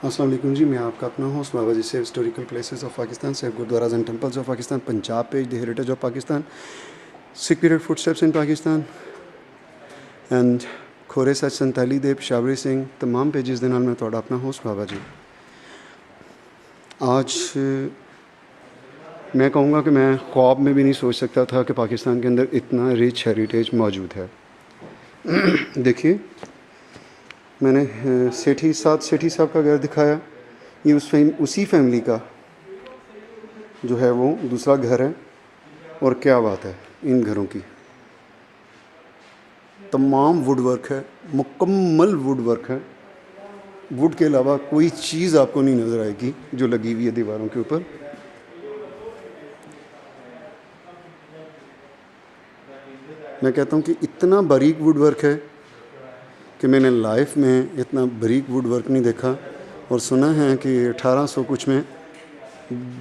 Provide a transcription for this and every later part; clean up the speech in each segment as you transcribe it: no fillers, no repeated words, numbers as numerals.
अस्सलाम वालेकुम जी, मैं आपका अपना होस्ट बाबा जी से हिस्टोरिकल प्लेसेस ऑफ पाकिस्तान से gurdwaras and temples of Pakistan, Punjab page the heritage of Pakistan, Sikh period footsteps in Pakistan and खोरे सच संताली दे पेशावरी सिंह तमाम पेजेस ਦੇ ਨਾਲ मैं ਤੁਹਾਡਾ अपना होस्ट बाबा जी। आज मैं कहूँगा कि मैं ख्वाब में भी नहीं सोच सकता था कि पाकिस्तान के अंदर इतना रिच हेरिटेज मौजूद है। देखिए, मैंने सेठी साहब का घर दिखाया। ये उसी फैमिली का जो है वो दूसरा घर है। और क्या बात है इन घरों की, तमाम वुड वर्क है, मुकम्मल वुड वर्क है। वुड के अलावा कोई चीज़ आपको नहीं नज़र आएगी जो लगी हुई है दीवारों के ऊपर। मैं कहता हूँ कि इतना बारीक वुड वर्क है कि मैंने लाइफ में इतना बारीक वुड वर्क नहीं देखा। और सुना है कि 1800 कुछ में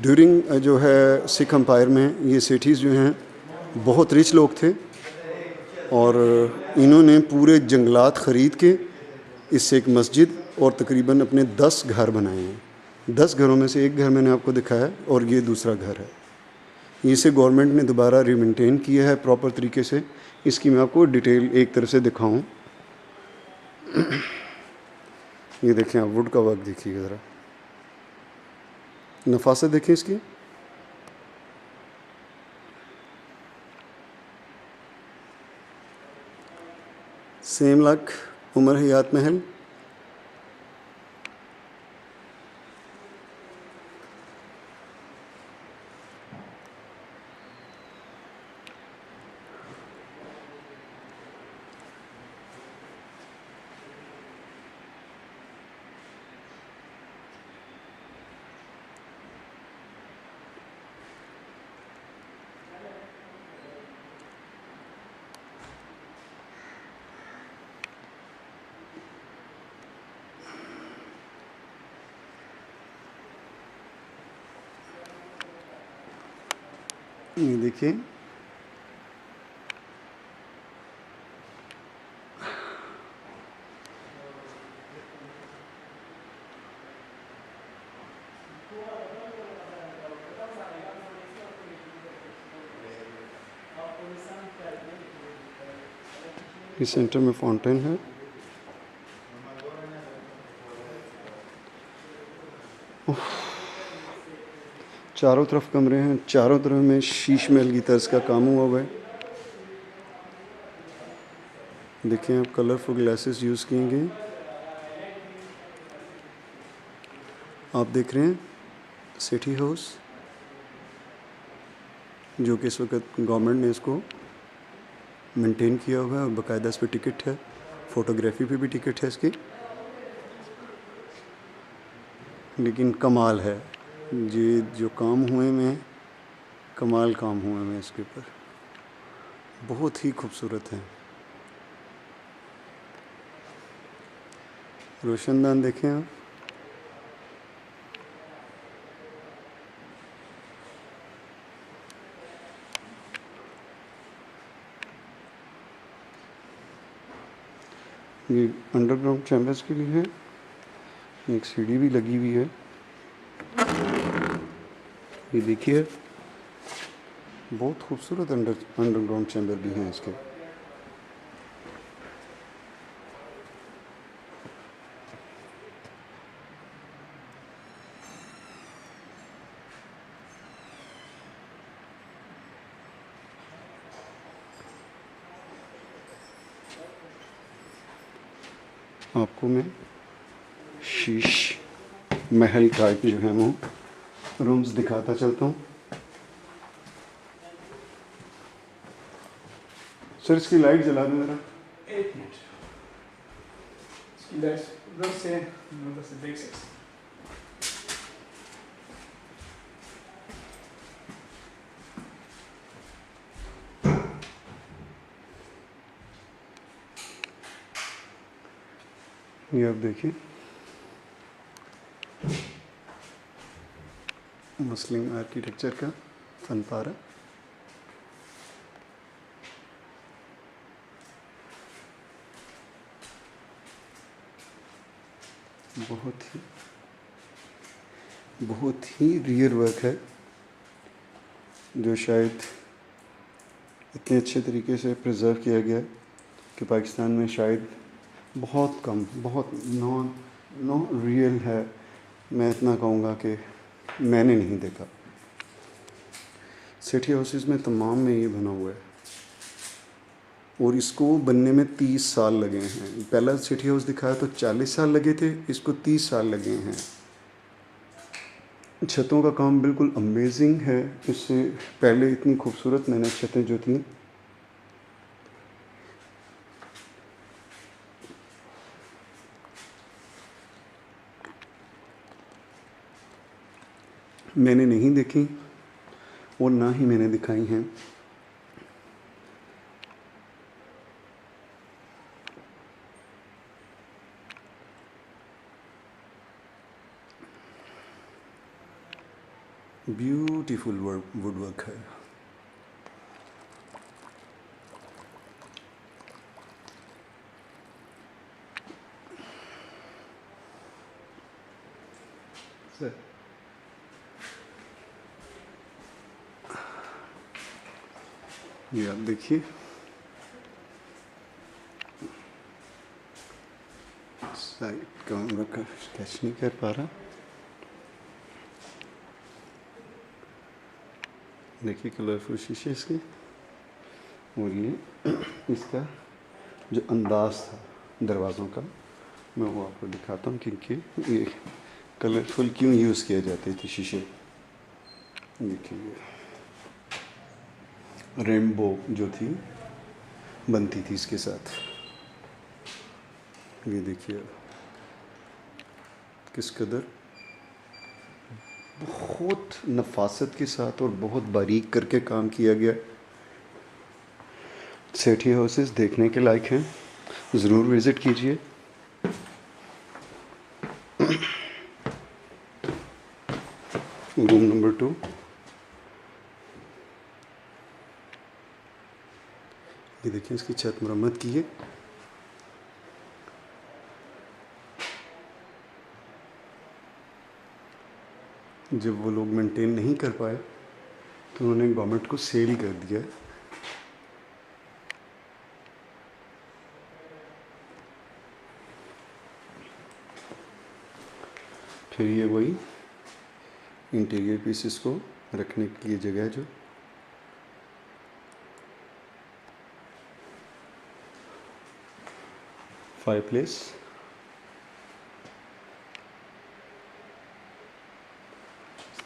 ड्यूरिंग जो है सिख अम्पायर में ये सिटीज़ जो हैं बहुत रिच लोग थे और इन्होंने पूरे जंगलात ख़रीद के इससे एक मस्जिद और तकरीबन अपने 10 घर बनाए हैं। 10 घरों में से एक घर मैंने आपको दिखाया और ये दूसरा घर है। इसे गवर्नमेंट ने दोबारा रिमेंटेन किया है प्रॉपर तरीके से। इसकी मैं आपको डिटेल एक तरफ से दिखाऊं। ये देखें, आप वुड का वर्क देखिए ज़रा, नफासत देखें इसकी। सेम लाख उमर हयात महल, ये देखिए, इस सेंटर में फाउंटेन है। चारों तरफ कमरे हैं, चारों तरफ में शीश महल की तर्ज का काम हुआ है। देखिए आप, कलरफुल ग्लासेस यूज़ किए गए। आप देख रहे हैं सिटी हाउस, जो कि इस वक्त गवर्नमेंट ने इसको मेंटेन किया हुआ है और बाकायदा इस पर टिकट है, फ़ोटोग्राफी पे भी टिकट है इसकी। लेकिन कमाल है, ये जो काम हुए में कमाल काम हुए में इसके ऊपर, बहुत ही खूबसूरत है। रोशनदान देखें आप, ये अंडरग्राउंड चैम्बर्स के लिए है। एक सीढ़ी भी लगी हुई है। ये देखिए, बहुत खूबसूरत अंडरग्राउंड चैम्बर भी हैं इसके। आपको मैं शीश महल टाइप जो है वो रूम्स दिखाता चलता हूँ। सर इसकी लाइट जला दो ज़रा। एक मिनट, इसकी लाइट उधर से देख सकते। ये आप देखिए, मुस्लिम आर्किटेक्चर का फनपारा। बहुत ही बहुत ही रियर वर्क है जो शायद इतने अच्छे तरीके से प्रिजर्व किया गया है कि पाकिस्तान में शायद बहुत कम, बहुत नो रियल है। मैं इतना कहूँगा कि मैंने नहीं देखा। सिटी हाउसेस में तमाम में ये बना हुआ है और इसको बनने में 30 साल लगे हैं। पहला सिटी हाउस दिखाया तो 40 साल लगे थे, इसको 30 साल लगे हैं। छतों का काम बिल्कुल अमेजिंग है। इससे पहले इतनी खूबसूरत मैंने छतें जो थी मैंने नहीं देखी और ना ही मैंने दिखाई हैं। ब्यूटीफुल वुड वर्क है। सर ये आप देखिए, साइड कैमरा का कैच नहीं कर पा रहा। देखिए कलरफुल शीशे इसके, और ये इसका जो अंदाज़ था दरवाज़ों का, मैं वो आपको दिखाता हूँ क्योंकि ये कलरफुल क्यों यूज़ किए जाते थे शीशे। देखिए रेनबो जो थी बनती थी इसके साथ। ये देखिए किस कदर बहुत नफासत के साथ और बहुत बारीक करके काम किया गया। सिटी हाउसेस देखने के लायक हैं, ज़रूर विज़िट कीजिए। रूम नंबर 2, ये देखिए इसकी छत मरम्मत की है। जब वो लोग मेंटेन नहीं कर पाए तो उन्होंने गवर्नमेंट को सेल कर दिया। फिर ये वही इंटीरियर पीसेस को रखने की ये जगह जो फायरप्लेस,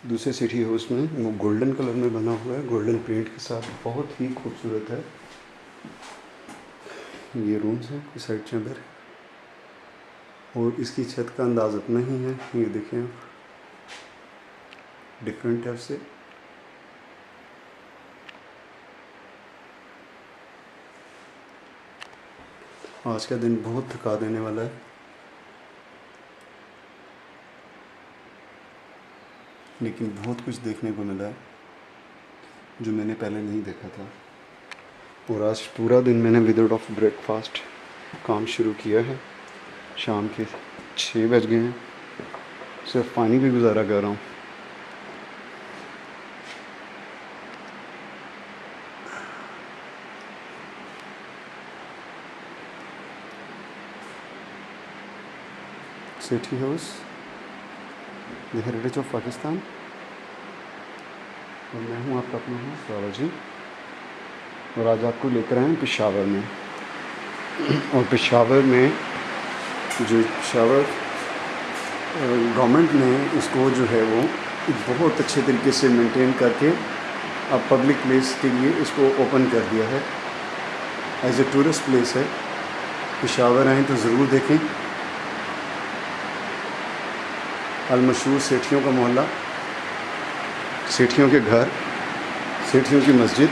दूसरे सिटी हाउस में वो गोल्डन कलर में बना हुआ है, गोल्डन पेंट के साथ, बहुत ही खूबसूरत है। ये रूम्स हैं, कोई साइड चैम्बर है और इसकी छत का अंदाज़ अपना ही है। ये देखें आप, डिफरेंट टाइप से। आज का दिन बहुत थका देने वाला है, लेकिन बहुत कुछ देखने को मिला है जो मैंने पहले नहीं देखा था। और आज पूरा दिन मैंने विदाउट ब्रेकफास्ट काम शुरू किया है। शाम के 6 बज गए हैं, सिर्फ पानी भी गुजारा कर रहा हूँ। City house, the heritage of Pakistan. और मैं हूँ आपका अपना हूँ सारा जी, और आज आपको लेकर आए हैं पेशावर में। और पेशावर में जो पेशावर गवर्नमेंट ने इसको जो है वो बहुत अच्छे तरीके से मेंटेन करके अब पब्लिक प्लेस के लिए इसको ओपन कर दिया है। एज ए टूरिस्ट प्लेस है। पेशावर आएँ तो ज़रूर देखें। अलमशहूर सेठियों का मोहल्ला, सेठियों के घर, सेठियों की मस्जिद,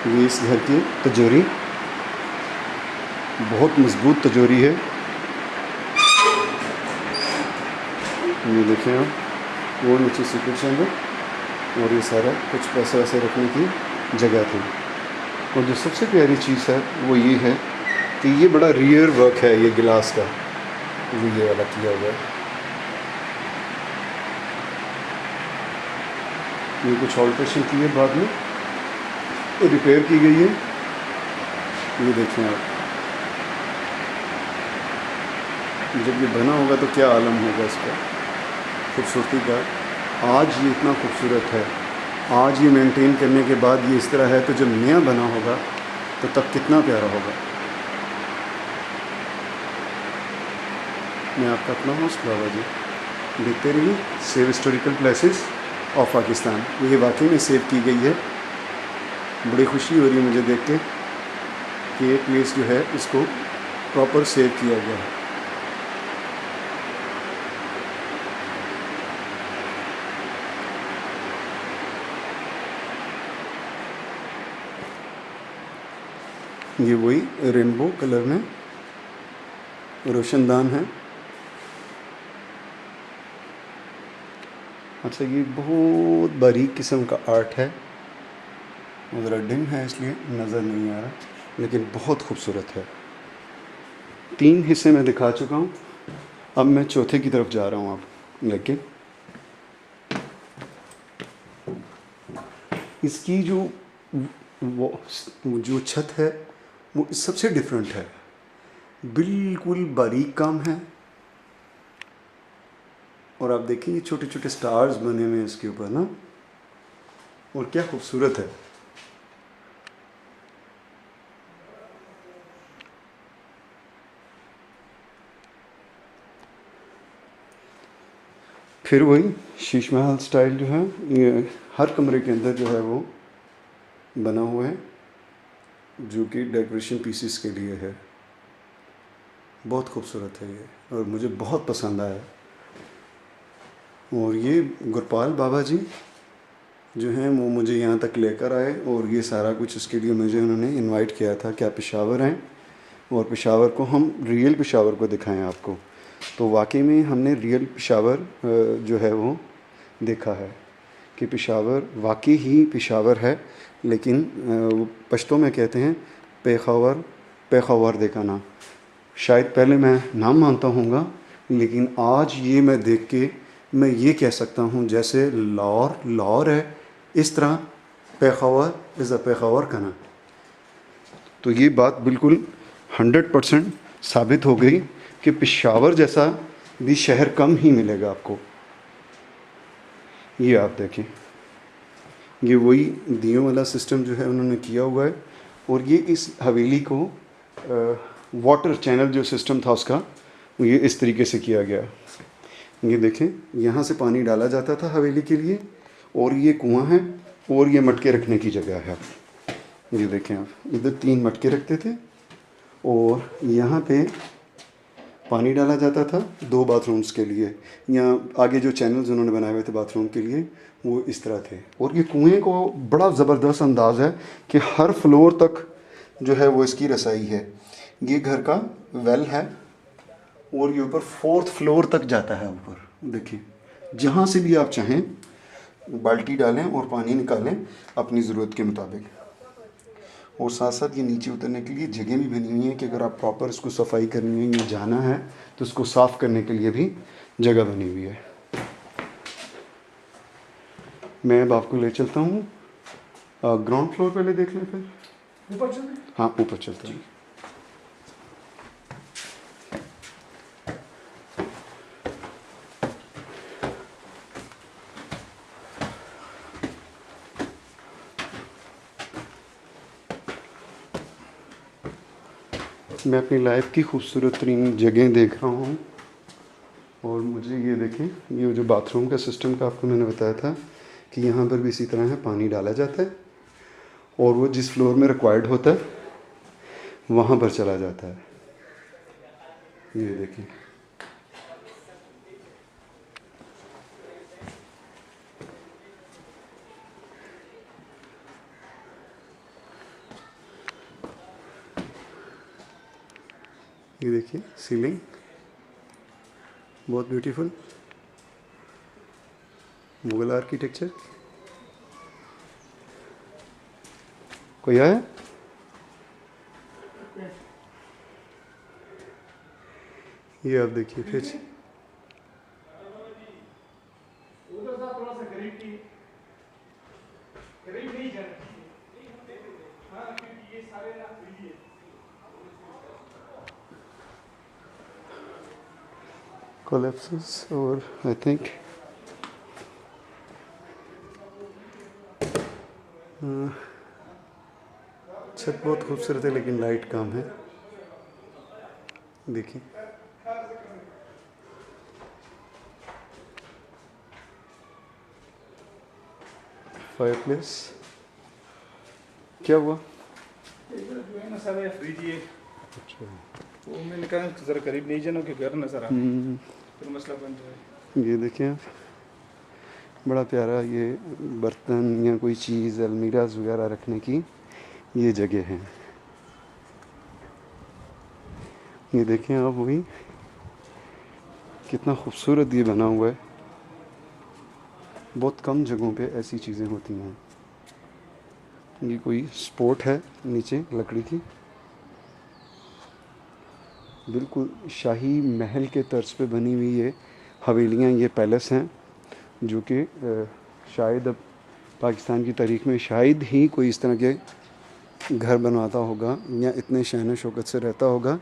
ये इस घर की तिजोरी, बहुत मजबूत तिजोरी है। ये देखें आप, वो नीचे सीक्रेट चैम्बर और ये सारा कुछ पैसे वैसे रखने की जगह थी। और जो सबसे प्यारी चीज़ है वो ये है तो ये बड़ा रियर वर्क है ये गिलास का, ये वाला किया हुआ है। ये कुछ ऑल्ट्रेशन की है, बाद में रिपेयर की गई है। ये देखें आप, जब ये बना होगा तो क्या आलम होगा इसका खूबसूरती का। आज ये इतना खूबसूरत है, आज ये मेंटेन करने के बाद ये इस तरह है, तो जब नया बना होगा तो तब कितना प्यारा होगा। मैं आपका अपना होस्ट बाबा जी, देखते रहिए save historical places of Pakistan. ये वाकई में सेव की गई है। बड़ी खुशी हो रही है मुझे देख के कि ये प्लेस जो है इसको प्रॉपर सेव किया गया है। ये वही रेनबो कलर में रोशनदान है। अच्छा, ये बहुत बारीक किस्म का आर्ट है, ज़रा डिम है इसलिए नज़र नहीं आ रहा, लेकिन बहुत खूबसूरत है। 3 हिस्से में दिखा चुका हूँ, अब मैं चौथे की तरफ जा रहा हूँ आप लेके। इसकी वो जो छत है वो सबसे डिफरेंट है, बिल्कुल बारीक काम है। और आप देखिए ये छोटे छोटे स्टार्स बने हुए हैं इसके ऊपर ना, और क्या खूबसूरत है। फिर वही शीश महल स्टाइल जो है, ये हर कमरे के अंदर जो है वो बना हुआ है, जो कि डेकोरेशन पीसेस के लिए है। बहुत खूबसूरत है ये, और मुझे बहुत पसंद आया। और ये गुरपाल बाबा जी जो हैं वो मुझे यहाँ तक लेकर आए, और ये सारा कुछ इसके लिए मुझे उन्होंने इनवाइट किया था कि आप पेशावर हैं और पेशावर को हम रियल पेशावर को दिखाएं आपको। तो वाकई में हमने रियल पेशावर जो है वो देखा है कि पेशावर वाकई ही पेशावर है, लेकिन पश्तो में कहते हैं पेखावर, पेखावर देखाना। शायद पहले मैं नाम मानता हूँगा, लेकिन आज ये मैं देख के मैं ये कह सकता हूँ जैसे लाहौर है, इस तरह पेखावर इज़ अ पेखावर कहना। तो ये बात बिल्कुल 100% साबित हो गई कि पेशावर जैसा भी शहर कम ही मिलेगा आपको। ये आप देखें, ये वही दियों वाला सिस्टम जो है उन्होंने किया हुआ है। और ये इस हवेली को वाटर चैनल जो सिस्टम था उसका, ये इस तरीके से किया गया। ये देखें, यहाँ से पानी डाला जाता था हवेली के लिए, और ये कुआं है, और ये मटके रखने की जगह है। ये देखें आप, इधर 3 मटके रखते थे, और यहाँ पे पानी डाला जाता था 2 बाथरूम्स के लिए। यहाँ आगे जो चैनल्स उन्होंने बनाए हुए थे बाथरूम के लिए, वो इस तरह थे। और ये कुएं को बड़ा ज़बरदस्त अंदाज़ है कि हर फ्लोर तक जो है वो इसकी रसाई है। ये घर का वेल है, और ये ऊपर 4th फ्लोर तक जाता है ऊपर। देखिए, जहाँ से भी आप चाहें बाल्टी डालें और पानी निकालें अपनी ज़रूरत के मुताबिक। और साथ साथ ये नीचे उतरने के लिए जगह भी बनी हुई है कि अगर आप प्रॉपर इसको सफाई करनी है या जाना है तो इसको साफ़ करने के लिए भी जगह बनी हुई है। मैं अब आपको ले चलता हूँ ग्राउंड फ्लोर पहले देख लें, फिर ऊपर चलें? हाँ, ऊपर चलते हैं। मैं अपनी लाइफ की खूबसूरत तरीन जगह देख रहा हूँ, और मुझे ये देखें, ये जो बाथरूम का सिस्टम का आपको मैंने बताया था कि यहाँ पर भी इसी तरह है, पानी डाला जाता है और वो जिस फ्लोर में रिक्वायर्ड होता है वहाँ पर चला जाता है। ये देखिए, ये देखिए सीलिंग बहुत ब्यूटीफुल मुगल आर्किटेक्चर। कोई आया? ये आप देखिए फिर उधर सा थोड़ा सा करीब नहीं जाना चाहिए। हाँ, क्योंकि ये सारे ना फ्री है। collapses और आई थिंक छत बहुत खूबसूरत है लेकिन लाइट कम है। देखिए फायरप्लेस। क्या हुआ? इधर जो है ना सारे फ्रिज है। अच्छा, वो मैंने कहा जरा करीब नहीं जाना कि घर नजर आ फिर मसला बन जाए। ये देखिए आप, बड़ा प्यारा ये बर्तन या कोई चीज़ अलमीराज वगैरह रखने की ये जगह है। ये देखें आप, वही कितना खूबसूरत ये बना हुआ है। बहुत कम जगहों पे ऐसी चीज़ें होती हैं। ये कोई स्पोर्ट है नीचे लकड़ी की, बिल्कुल शाही महल के तर्ज पे बनी हुई ये हवेलियाँ, ये पैलेस हैं जो कि शायद अब पाकिस्तान की तारीख़ में शायद ही कोई इस तरह के घर बनवाता होगा या इतने शान शौकत से रहता होगा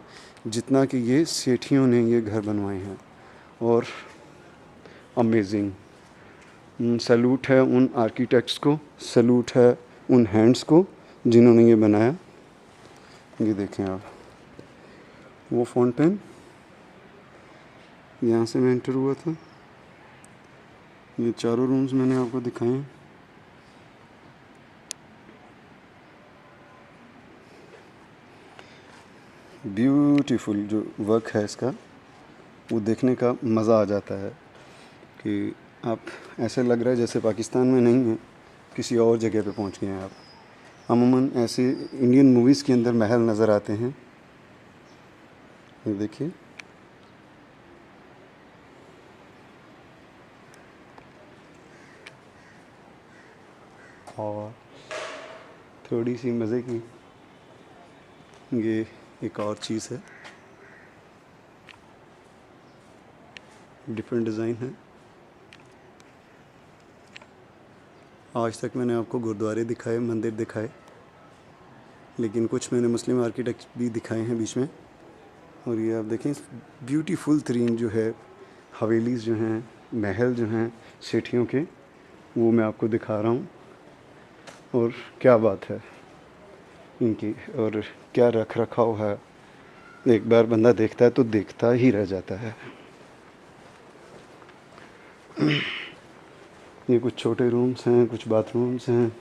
जितना कि ये सेठियों ने ये घर बनवाए हैं। और अमेजिंग, सैल्यूट है उन आर्किटेक्ट्स को, सैल्यूट है उन हैंड्स को जिन्होंने ये बनाया। ये देखें आप, वो फाउंटेन यहाँ से मैं एंटर हुआ था। ये चारों रूम्स मैंने आपको दिखाए हैं। ब्यूटीफुल जो वर्क है इसका, वो देखने का मज़ा आ जाता है कि आप ऐसे लग रहा है जैसे पाकिस्तान में नहीं है, किसी और जगह पे पहुंच गए हैं आप। अमूमन ऐसे इंडियन मूवीज़ के अंदर महल नज़र आते हैं। ये देखिए, और थोड़ी सी मज़े की ये एक और चीज़ है, डिफरेंट डिज़ाइन है। आज तक मैंने आपको गुरुद्वारे दिखाए, मंदिर दिखाए, लेकिन कुछ मैंने मुस्लिम आर्किटेक्ट भी दिखाए हैं बीच में। और ये आप देखें, ब्यूटीफुल तरीन जो है हवेलीज़ जो हैं, महल जो हैं सेठियों के, वो मैं आपको दिखा रहा हूँ। और क्या बात है इनकी, और क्या रख रखाव है। एक बार बंदा देखता है तो देखता ही रह जाता है। ये कुछ छोटे रूम्स हैं, कुछ बाथरूम्स हैं।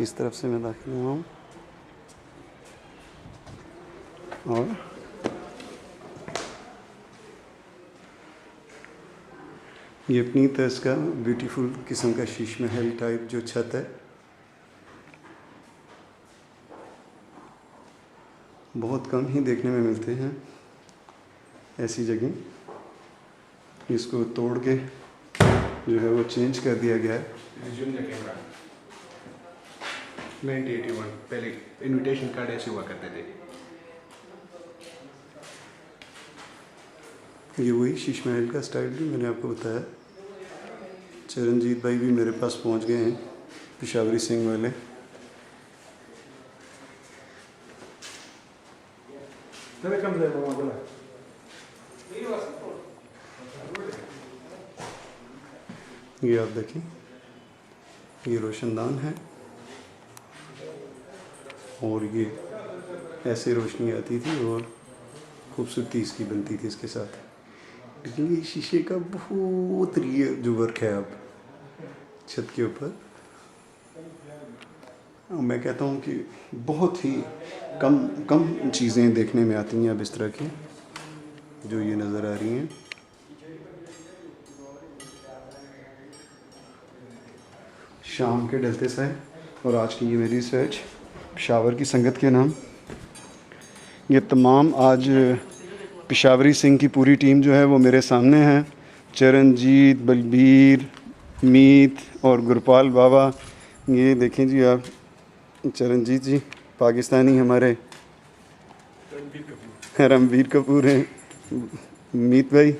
इस तरफ से मैं दाखिल हुआ हूँ और ये अपनी तर्ज का ब्यूटीफुल किस्म का शीश महल टाइप जो छत है, बहुत कम ही देखने में मिलते हैं ऐसी जगह। इसको तोड़ के जो है वो चेंज कर दिया गया है। 1981 पहले इनविटेशन कार्ड ऐसे हुआ करते थे। ये वही शीश महल का स्टाइल भी मैंने आपको बताया। चरणजीत भाई भी मेरे पास पहुंच गए हैं, पेशावरी सिंह वाले। ये आप देखिए, ये रोशनदान है और ये ऐसे रोशनी आती थी और खूबसूरती इसकी बनती थी इसके साथ। लेकिन ये शीशे का बहुत रियल जो वर्क है अब छत के ऊपर, मैं कहता हूँ कि बहुत ही कम चीज़ें देखने में आती हैं अब इस तरह की जो ये नज़र आ रही हैं। शाम के ढलते से और आज की ये मेरी रिसर्च पेशावर की संगत के नाम। ये तमाम आज पेशावरी सिंह की पूरी टीम जो है वो मेरे सामने है। चरणजीत, बलबीर, मीत और गुरपाल बाबा। ये देखें जी आप, चरणजीत जी पाकिस्तानी हमारे रणबीर कपूर हैं, मीत भाई,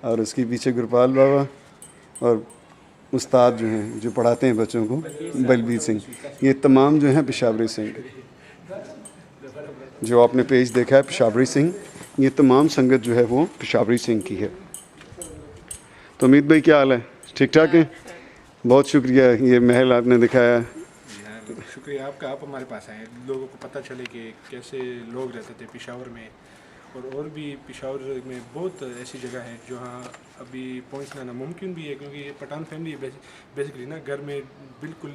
और उसके पीछे गुरपाल बाबा, और उस्ताद जो हैं जो पढ़ाते हैं बच्चों को बलबीर सिंह। ये तमाम जो हैं पेशावरी सिंह, जो आपने पेज देखा है पेशावरी सिंह, ये तमाम संगत जो है वो पेशावरी सिंह की है। तो मीत भाई क्या हाल है, ठीक ठाक है? बहुत शुक्रिया, ये महल आपने दिखाया। शुक्रिया आपका, आप हमारे पास आए, लोगों को पता चले कि कैसे लोग रहते थे पेशावर में, और भी पेशावर में बहुत ऐसी जगह है जहाँ अभी पहुँचना नामुमकिन भी है, क्योंकि ये पठान फैमिली बेसिकली ना घर में बिल्कुल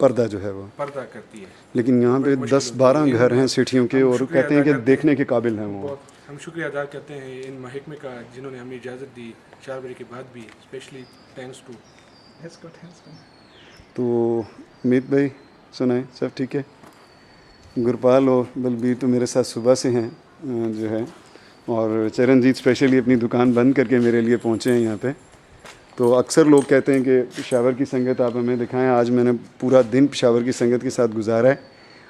पर्दा जो है वो पर्दा करती है। लेकिन यहाँ पे 10-12 घर हैं सिटियों के, और कहते हैं कि देखने के काबिल हैं वो। हम शुक्रिया अदा करते हैं इन महकमे का जिन्होंने हमें इजाज़त दी 4 बजे के बाद भी, स्पेशली थैंक्स टू। तो मीत भाई सुनाए, सब ठीक है? गुरपाल और बलबीर तो मेरे साथ सुबह से हैं जो है, और चरणजीत स्पेशली अपनी दुकान बंद करके मेरे लिए पहुँचे हैं यहाँ पे। तो अक्सर लोग कहते हैं कि पेशावर की संगत आप हमें दिखाएं। आज मैंने पूरा दिन पेशावर की संगत के साथ गुजारा है।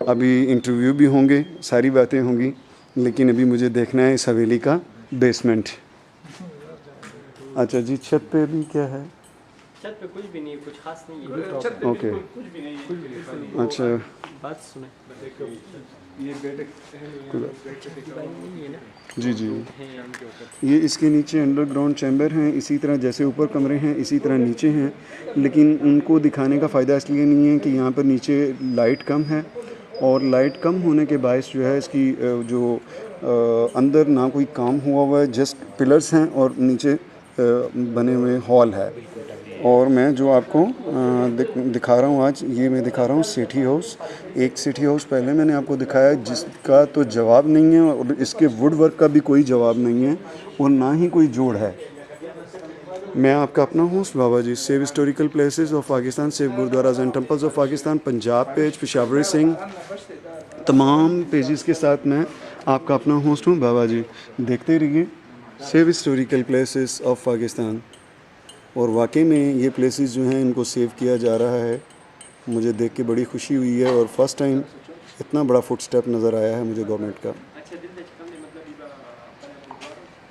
अभी इंटरव्यू भी होंगे, सारी बातें होंगी, लेकिन अभी मुझे देखना है इस हवेली का बेसमेंट। अच्छा जी, छत पे भी क्या है? छत पे कुछ भी नहीं, कुछ खास नहीं है। ओके, कुछ भी नहीं है। अच्छा बात सुने, ये बेड जी जी, ये इसके नीचे अंडरग्राउंड चैम्बर हैं, इसी तरह जैसे ऊपर कमरे हैं इसी तरह नीचे हैं, लेकिन उनको दिखाने का फ़ायदा इसलिए नहीं है कि यहाँ पर नीचे लाइट कम है, और लाइट कम होने के बायस जो है इसकी जो अंदर ना कोई काम हुआ है, जस्ट पिलर्स हैं और नीचे बने हुए हॉल है। और मैं जो आपको दिखा रहा हूँ आज, ये मैं दिखा रहा हूँ सिटी हाउस। एक सिटी हाउस पहले मैंने आपको दिखाया जिसका तो जवाब नहीं है, और इसके वुड वर्क का भी कोई जवाब नहीं है, और ना ही कोई जोड़ है। मैं आपका अपना host Baba ji, save historical places of Pakistan, save gurdwaras and temples of Pakistan, Punjab page, Peshawari Singh, तमाम पेजेस के साथ मैं आपका अपना होस्ट हूँ बाबा जी। देखते रहिए save historical places of Pakistan. और वाकई में ये प्लेसेस जो हैं इनको सेव किया जा रहा है, मुझे देख के बड़ी खुशी हुई है, और फर्स्ट टाइम इतना बड़ा फुटस्टेप नज़र आया है मुझे गवर्नमेंट का।